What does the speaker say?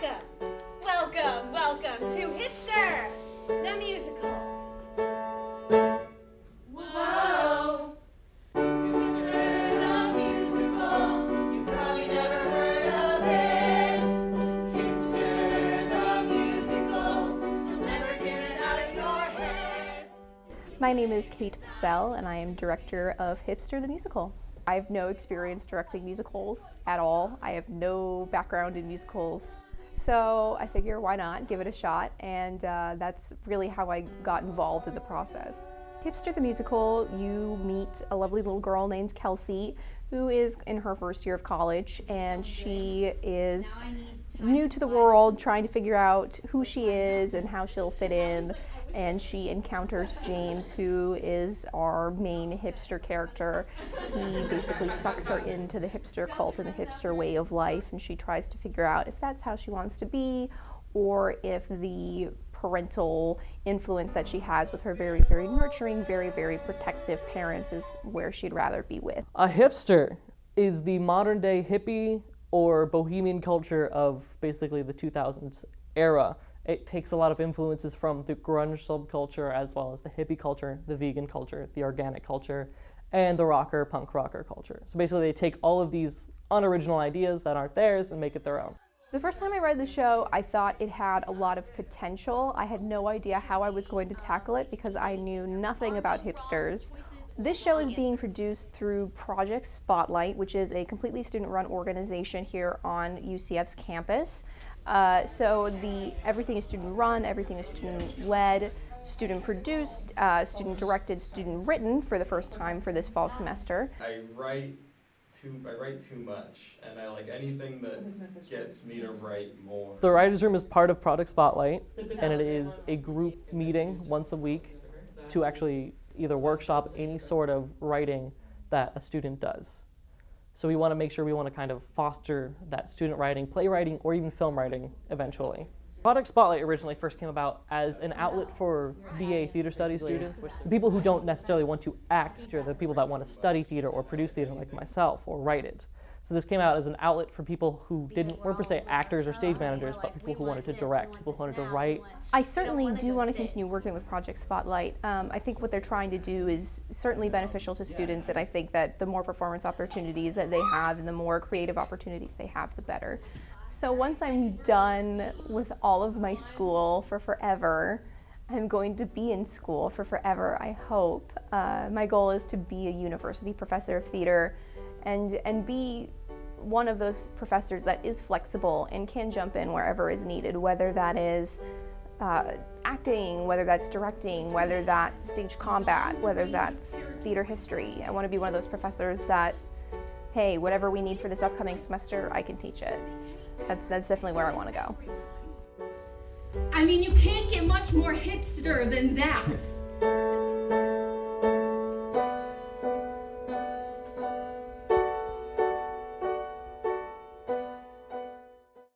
Welcome, welcome, welcome to Hipster The Musical. Whoa, Hipster The Musical, you probably never heard of it. Hipster The Musical, you'll never get it out of your head. My name is Kate Purcell, and I am director of Hipster The Musical. I have no experience directing musicals at all. I have no background in musicals. So I figure why not give it a shot, and that's really how I got involved in the process. Hipster the Musical, you meet a lovely little girl named Kelsey who is in her first year of college, and she is new to the world, trying to figure out who she is and how she'll fit in. And she encounters James, who is our main hipster character. He basically sucks her into the hipster cult and the hipster way of life, and she tries to figure out if that's how she wants to be, or if the parental influence that she has with her very, very nurturing, very, very protective parents is where she'd rather be with. A hipster is the modern day hippie or bohemian culture of basically the 2000s era. It takes a lot of influences from the grunge subculture, as well as the hippie culture, the vegan culture, the organic culture, and the rocker, punk rocker culture. So basically they take all of these unoriginal ideas that aren't theirs and make it their own. The first time I read the show, I thought it had a lot of potential. I had no idea how I was going to tackle it because I knew nothing about hipsters. This show is being produced through Project Spotlight, which is a completely student-run organization here on UCF's campus. So everything is student-run, everything is student-led, student-produced, student-directed, student-written for the first time for this fall semester. I write too much, and I like anything that gets me to write more. The writer's room is part of Project Spotlight, and it is a group meeting once a week to actually either workshop any sort of writing that a student does. So we want to make sure we want to kind of foster that student writing, playwriting, or even film writing eventually. Project Spotlight originally first came about as an outlet for BA theater studies students, which the people who don't necessarily want to act, or the people that want to study theater or produce theater like myself or write it. So this came out as an outlet for people who weren't per se actors or stage managers, but people who wanted to direct, people who wanted to write. I certainly do want to continue working with Project Spotlight. I think what they're trying to do is certainly beneficial to students, and I think that the more performance opportunities that they have and the more creative opportunities they have, the better. So once I'm done with all of my school for forever, I'm going to be in school for forever, I hope. My goal is to be a university professor of theater and be one of those professors that is flexible and can jump in wherever is needed, whether that is acting, whether that's directing, whether that's stage combat, whether that's theater history. I want to be one of those professors that, hey, whatever we need for this upcoming semester, I can teach it. That's definitely where I want to go. I mean, you can't get much more hipster than that.